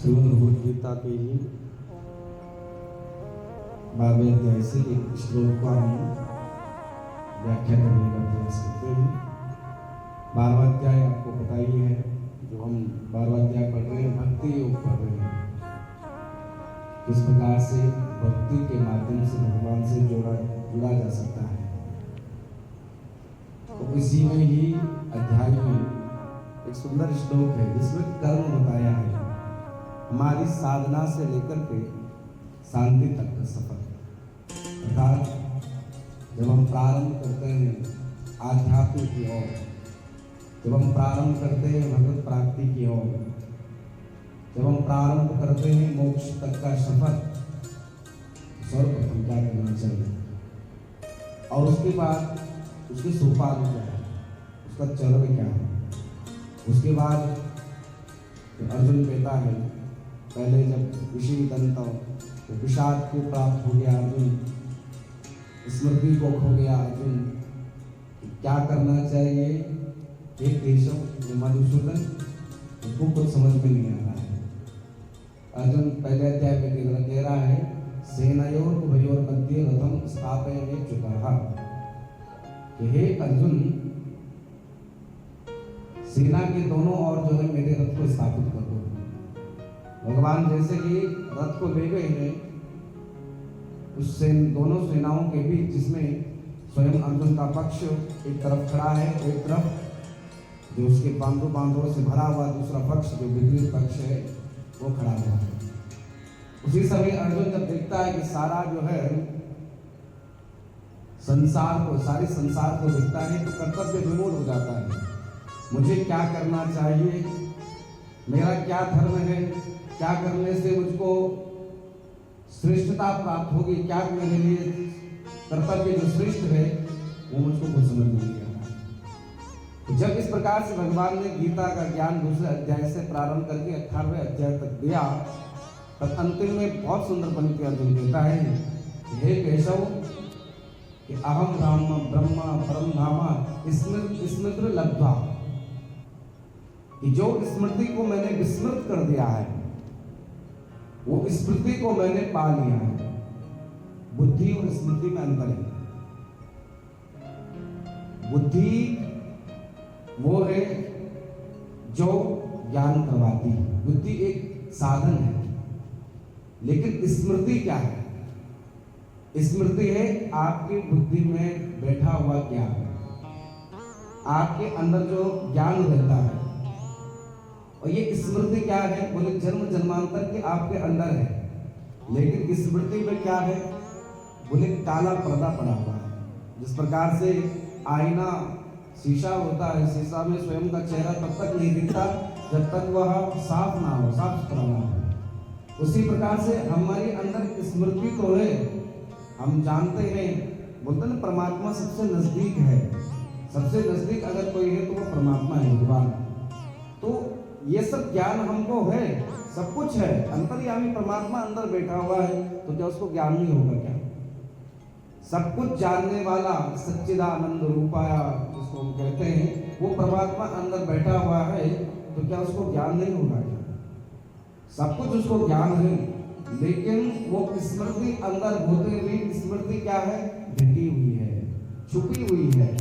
श्रीमद् भगवद गीता के ही 12वें अध्याय से एक श्लोक का हम व्याख्या करने का प्रयास करते हैं। 12वां अध्याय आपको पता ही है, जो हम 12वां अध्याय पढ़ रहे हैं, भक्ति योग पढ़ रहे हैं। किस प्रकार से भक्ति के माध्यम से भगवान से जुड़ा जा सकता है। तो इसी में ही अध्याय में एक सुंदर श्लोक है जिसमें कर्म बताया है, हमारी साधना से लेकर के शांति तक का सफर। अर्थात जब हम प्रारंभ करते हैं आध्यात्म की ओर, जब हम प्रारंभ करते हैं भगवत प्राप्ति की ओर, जब हम प्रारंभ करते हैं मोक्ष तक का सफर, सर्वप्रथम क्या करना चाहिए और उसके बाद उसके सोपान क्या है, उसका चरण क्या है। उसके बाद अर्जुन कहता है, पहले जब विषीदंत तो विषाद को प्राप्त हो गया अर्जुन, स्मृति को खो गया अर्जुन, क्या करना चाहिए। एक केशव मधुसूदन उसको कुछ समझ में नहीं आ रहा है। अर्जुन पहले अध्याय में कह रहा है, सेनयोर उभयोर मध्ये रथम स्थापयामि च्युतः, कि हे अर्जुन सेना के दोनों ओर जो है मेरे रथ को स्थापित कर दो। भगवान जैसे ही रथ को ले गए हैं, उससे दोनों सेनाओं के बीच, जिसमें स्वयं अर्जुन का पक्ष एक तरफ खड़ा है, एक तरफ जो उसके बांधों से भरा हुआ दूसरा पक्ष जो विपरीत पक्ष है वो खड़ा हुआ है। उसी समय अर्जुन जब देखता है कि सारा जो है संसार को, सारी संसार को देखता है तो कर्तव्य विमूढ़ हो जाता है। मुझे क्या करना चाहिए, मेरा क्या धर्म है, क्या करने से मुझको श्रेष्ठता प्राप्त होगी, क्या मेरे लिए कर्तव्य जो श्रेष्ठ है वो मुझको कुछ समझ नहीं आता। जब इस प्रकार से भगवान ने गीता का ज्ञान दूसरे अध्याय से प्रारंभ करके 18वें अध्याय तक दिया, तब अंतिम में बहुत सुंदर पंक्ति अर्जुन कहता है, हे केशव कि अहम ब्रह्म परम धाम स्मृति लब्ध्वा, कि जो स्मृति को मैंने विस्मृत कर दिया है वो स्मृति को मैंने पा लिया है। बुद्धि और स्मृति में अंतर है। बुद्धि वो है जो ज्ञान करवाती है, बुद्धि एक साधन है। लेकिन स्मृति क्या है? स्मृति है आपकी बुद्धि में बैठा हुआ ज्ञान, आपके अंदर जो ज्ञान रहता है। और ये स्मृति क्या है? बोले जन्म जन्मांतर के आपके अंदर है। लेकिन स्मृति में क्या है? बोले काला पर्दा पड़ा हुआ है। जिस प्रकार से आईना शीशा होता है, शीशा में स्वयं का चेहरा तब तक नहीं दिखता जब तक वह साफ ना हो, साफ सुथरा ना हो। उसी प्रकार से हमारे अंदर स्मृति तो है, हम जानते हैं, बोलते ना परमात्मा सबसे नजदीक है। सबसे नजदीक अगर कोई है तो वो परमात्मा है, भगवान। तो ये सब ज्ञान हमको है, सब कुछ है, अंतर्यामी परमात्मा अंदर बैठा हुआ है, तो क्या उसको ज्ञान नहीं होगा क्या? सब कुछ जानने वाला सच्चिदानंद रूपाया जिसको हम कहते हैं, वो परमात्मा अंदर बैठा हुआ है, तो क्या उसको ज्ञान नहीं होगा क्या? सब कुछ उसको ज्ञान है, लेकिन वो स्मृति अंदर होते हुए, स्मृति क्या है? ढकी हुई है, छुपी हुई है,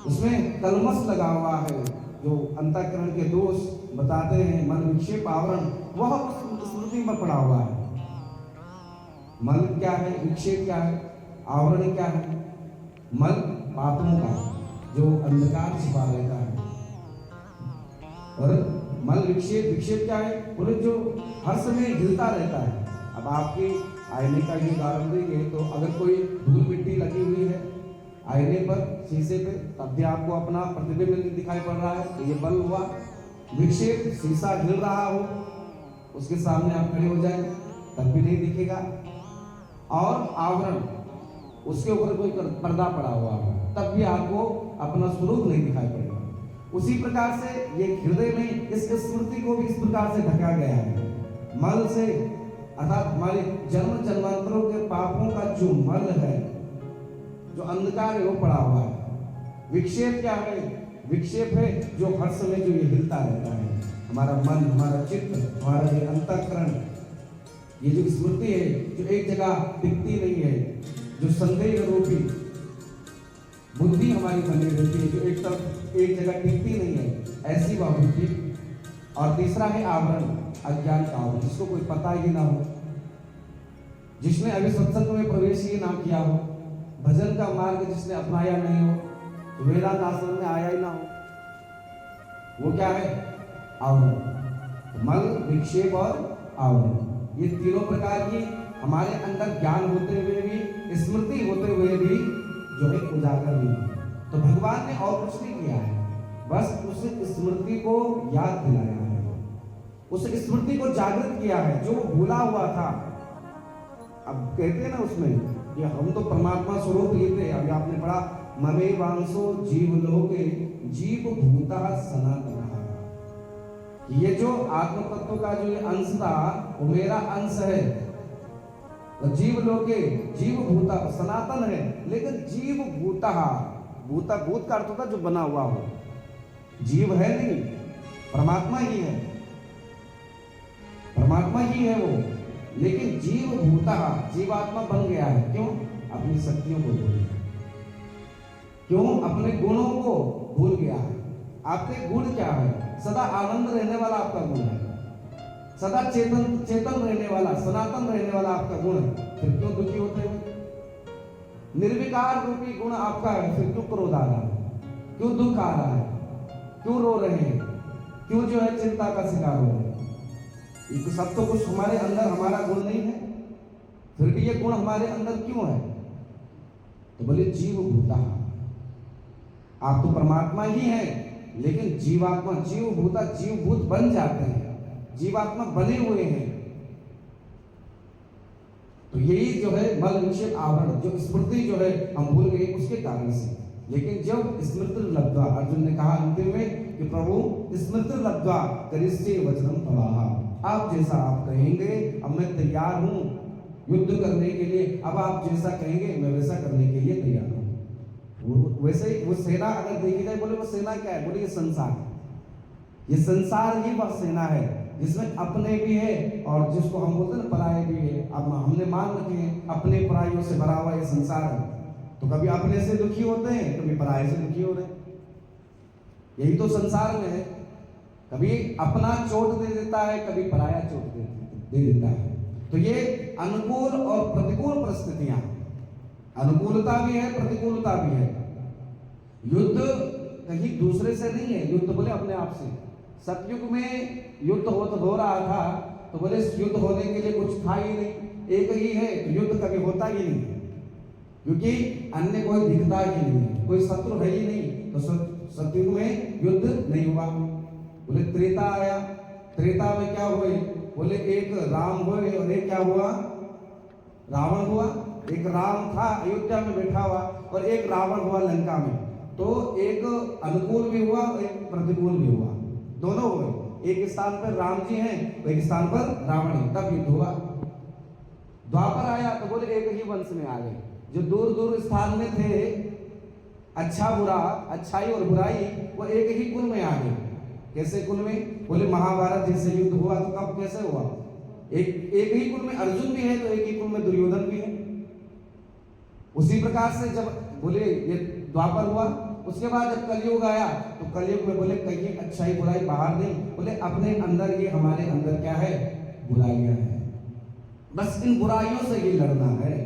उसमें कलमश लगा हुआ है, जो अंतःकरण के दोष बताते हैं, मन विक्षेप आवरण, वह उस स्मृति में पड़ा हुआ है। मन क्या है? विक्षेप क्या है? आवरण क्या है? मन पापों का जो अंधकार छिपा रहता है। और मन विक्षेप क्या है? बोले जो हर समय हिलता रहता है। अब आपकी आईने का ये उदाहरण देंगे तो अगर कोई धूल मिट्टी लगी हुई है आईने पर, शीशे पे, तब भी आपको अपना प्रतिबिंब नहीं दिखाई पड़ रहा है, तो ये बल हुआ विक्षेप। शीशा हिल रहा हो, उसके सामने आप खड़े हो जाए तब भी नहीं दिखेगा। और आवरण, उसके ऊपर कोई पर्दा पड़ा हुआ हो, तब भी आपको अपना स्वरूप नहीं दिखाई पड़ेगा। उसी प्रकार से ये हृदय में इस स्मृति को भी इस प्रकार से ढका गया है मल से, अर्थात हमारे जन्म जन्मांतरों के पापों का जो मल है, जो अंधकार है, वो पड़ा हुआ है। विक्षेप क्या है? विक्षेप है जो हर समय जो ये हिलता रहता है, हमारा मन, हमारा चित्त, हमारा ये अंतःकरण, ये जो स्मृति है जो एक जगह टिकती नहीं है, जो संदेह रूपी बुद्धि हमारी बनी रहती है, जो एक जगह टिकती नहीं है, ऐसी वह बुद्धि। और तीसरा है आवरण, अज्ञान का आवरण, जिसको कोई पता ही ना हो, जिसने अभी सत्संग में प्रवेश ही ना किया हो, भजन का मार्ग जिसने अपनाया नहीं हो, वेदांत आश्रम में आया ही ना हो, वो क्या है? आवरण। मल, विक्षेप और आवरण, ये तीनों प्रकार की हमारे अंदर ज्ञान होते हुए भी, स्मृति होते हुए भी जो है उजागर नहीं है। तो भगवान ने और कुछ नहीं किया है, बस उस स्मृति को याद दिलाया है, उस स्मृति को जागृत किया है जो भूला हुआ था। अब कहते हैं ना उसमें कि हम तो परमात्मा स्वरूप ही थे। अभी आपने पढ़ा, ममे वांसो जीव लोके जीव भूता सनातन। ये जो आत्म तत्व का जो ये अंश था वो मेरा अंश है। तो जीव लोके जीव भूता सनातन है, लेकिन जीव भूता, भूता भूत का अर्थ होता है जो बना हुआ हो, जीव है नहीं, परमात्मा ही है, परमात्मा ही है वो, लेकिन जीव भूता, जीवात्मा बन गया है। क्यों? अपनी शक्तियों को भूल गया, क्यों? अपने गुणों को भूल गया है। आपके गुण क्या है? सदा आनंद रहने वाला आपका गुण है, सदा चेतन रहने वाला, सनातन रहने वाला आपका गुण है, फिर क्यों दुखी होते हैं? निर्विकार रूपी गुण आपका है, फिर क्यों क्रोध आ रहा है, क्यों दुख आ रहा है, क्यों रो रहे हैं, क्यों जो है चिंता का शिकार हो रहे हैं? ये तो सब तो कुछ हमारे अंदर हमारा गुण नहीं है, फिर भी ये गुण हमारे अंदर क्यों है? तो बोले जीव भूता, आप तो परमात्मा ही हैं, लेकिन जीवात्मा, जीव भूता, जीव भूत बन जाते हैं, जीवात्मा बने हुए हैं। तो यही जो है मल, विक्षेप, आवरण, जो स्मृति जो है हम भूल गए उसके कारण से। लेकिन जब स्मृति लब्ध्वा, अर्जुन ने कहा अंतिम में कि प्रभु स्मृति लब्ध्वा करिष्ये वचनम तवाह, आप जैसा आप कहेंगे अब मैं तैयार हूं युद्ध करने के लिए, अब आप जैसा कहेंगे मैं वैसा करने के लिए तैयार हूं। वैसे ही वो सेना अगर देखी जाए, बोले वो सेना क्या है? बोले ये संसार है, ये संसार ही वह सेना है जिसमें अपने भी है और जिसको हम बोलते हैं ना पराये भी है। अब हमने मान रखे हैं अपने परायों से भरा हुआ ये संसार है, तो कभी अपने से दुखी होते हैं, कभी पराये से दुखी हो रहे हैं। यही तो संसार में है, कभी अपना चोट दे देता है, कभी पराया चोट दे देता है। तो ये अनुकूल और प्रतिकूल परिस्थितियां, अनुकूलता भी है, प्रतिकूलता भी है। युद्ध कहीं दूसरे से नहीं है, युद्ध बोले अपने आप से। सतयुग में युद्ध हो रहा था तो बोले युद्ध होने के लिए कुछ था ही नहीं, एक ही है, तो युद्ध कभी होता ही नहीं, क्योंकि अन्य कोई दिखता ही नहीं है, कोई शत्रु है ही नहीं। तो सतयुग में युद्ध नहीं हुआ। बोले त्रेता आया, त्रेता में क्या हुए? बोले एक राम हुए और एक क्या हुआ? रावण हुआ। एक राम था अयोध्या में बैठा हुआ और एक रावण हुआ लंका में। तो एक अनुकूल भी हुआ और एक प्रतिकूल भी हुआ, दोनों हुए। एक स्थान पर राम जी हैं, एक स्थान पर रावण है, तब युद्ध हुआ। द्वापर आया तो बोले एक ही वंश में आ गए, जो दूर दूर स्थान में थे, अच्छा बुरा, अच्छाई और बुराई, वो एक ही कुल में आ गए। कैसे कुल में? बोले महाभारत जैसे युद्ध हुआ तो कब कैसे हुआ? एक ही कुल में अर्जुन भी है तो एक ही कुल में दुर्योधन भी है। उसी प्रकार से जब बोले ये द्वापर हुआ, उसके बाद जब कलयुग आया तो कलयुग में बोले कहीं अच्छाई बुराई बाहर नहीं, बोले अपने अंदर ये हमारे अंदर क्या है? बुराइयां हैं, बस इन बुराइयों से ही लड़ना है।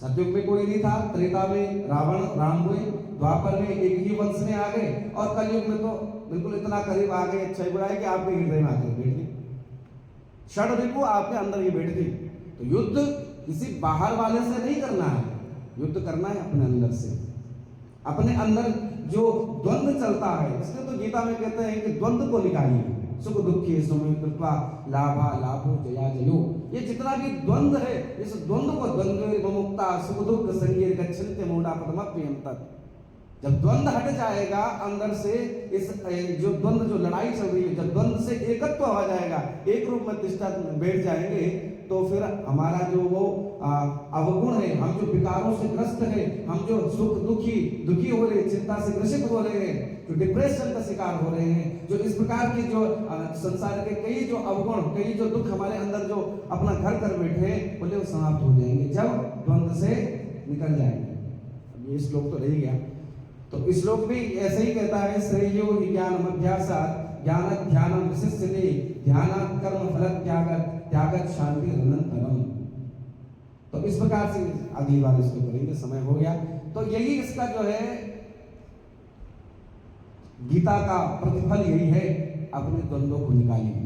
सतयुग में कोई नहीं था, त्रेता में रावण राम हुए, द्वापर में एक ही वंश में आ गए और कलयुग में तो बिल्कुल इतना करीब आ गए अच्छाई बुराई कि आपके हृदय में आकर बैठ गई, षड रिपु आपके अंदर ही बैठ गई। तो युद्ध किसी बाहर वाले से नहीं करना है, युद्ध करना है अपने अंदर से। अपने अंदर जो द्वंद्व चलता है, इसलिए तो गीता में कहते हैं कि द्वंद्व को निकालिए, सुख दुखी सुमित कृपा लाभा लाभो जया जयो। ये जितना भी द्वंद्व है, इस द्वंद्व को द्वंद्व मुक्ता सुख दुख संगीर गच्छन्ते मूढ़ा पदमप्रियम तत्। जब द्वंद्व हट जाएगा अंदर से, इस जो द्वंद्व जो लड़ाई चल रही है, जब द्वंद्व से एकत्व हो जाएगा, एक रूप में तिष्ठा बैठ जाएंगे, तो फिर हमारा जो वो अवगुण है, हम जो विकारों से ग्रस्त है, हम जो दुखी हो रहे, चिंता से ग्रसित हो रहे हैं, जो डिप्रेशन का शिकार हो रहे हैं, जो इस प्रकार के जो संसार के कई जो अवगुण, कई जो दुख हमारे अंदर जो अपना घर कर बैठे, बोले वो समाप्त हो जाएंगे जब द्वंद से निकल जाएंगे। ये श्लोक तो रह गया। तो इस श्लोक भी ऐसे ही कहता है, श्रेयो हि ज्ञानम अभ्यासात् ज्ञानात् ध्यानं विशिष्यते ध्यानात् कर्म फल त्यागत् शांति अनंतरम। तो इस प्रकार से अगली बार इसको करेंगे, समय हो गया। तो यही इसका जो है गीता का प्रतिफल यही है, अपने द्वंद्वों को निकालिए।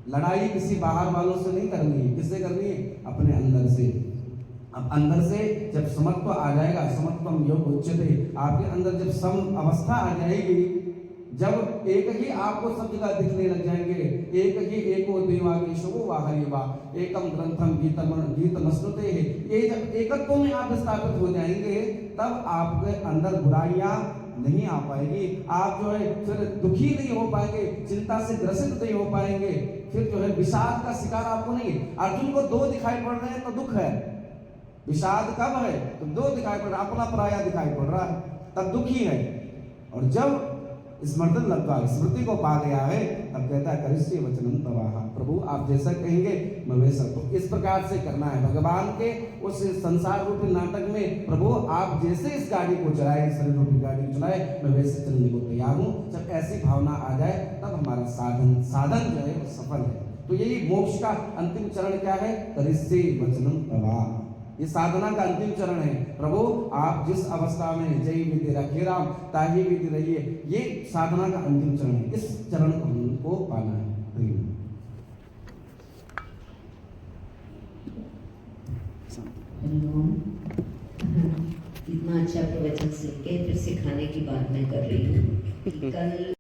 लड़ाई किसी बाहर वालों से नहीं करनी है, किससे करनी है? अपने अंदर से। अब अंदर से जब समत्व आ जाएगा, समत्वम योग उच्यते, आपके अंदर जब सम अवस्था आ जाएगी, जब एक ही आपको सब जगह दिखने लग जाएंगे, एक ही एको देवा केशवो वाहयवा एकम ग्रंथम गीतमश्नुते है, ये जब एकत्व में आप स्थापित हो जाएंगे, तब आपके अंदर बुराइयां नहीं आ पाएगी। आप जो है फिर दुखी नहीं हो पाएंगे, चिंता से ग्रसित नहीं हो पाएंगे, फिर जो है विषाद का शिकार आपको नहीं। अर्जुन को दो दिखाई पड़ रहे हैं तो दुख है, विषाद कब है? तो दो दिखाई पड़ रहा, अपना पराया दिखाई पड़ रहा है, तब दुखी है। और जब स्मृतन लब्धा, स्मृति को पा गया है, तब कहता है करिष्ये वचनं तवाह, प्रभु आप जैसा कहेंगे मैं वैसा। तो इस प्रकार से करना है भगवान के उस संसार रूपी नाटक में। प्रभु आप जैसे इस गाड़ी को चलाए, शरीर रूपी गाड़ी को चलाए, मैं वैसे चलने को तैयार हूँ। जब ऐसी भावना आ जाए, तब हमारा साधन जो है वो सफल है। तो यही मोक्ष का अंतिम चरण क्या है? करिष्ये वचनं तवाह। ये साधना का अंतिम चरण है। प्रभु आप जिस अवस्था में जय विधि रखे राम ताही विधि रहिए, ये साधना का अंतिम चरण है। इस चरण को हमको पाना है। इतना अच्छा प्रवचन सुन के फिर सिखाने की बात मैं कर रही हूँ। कल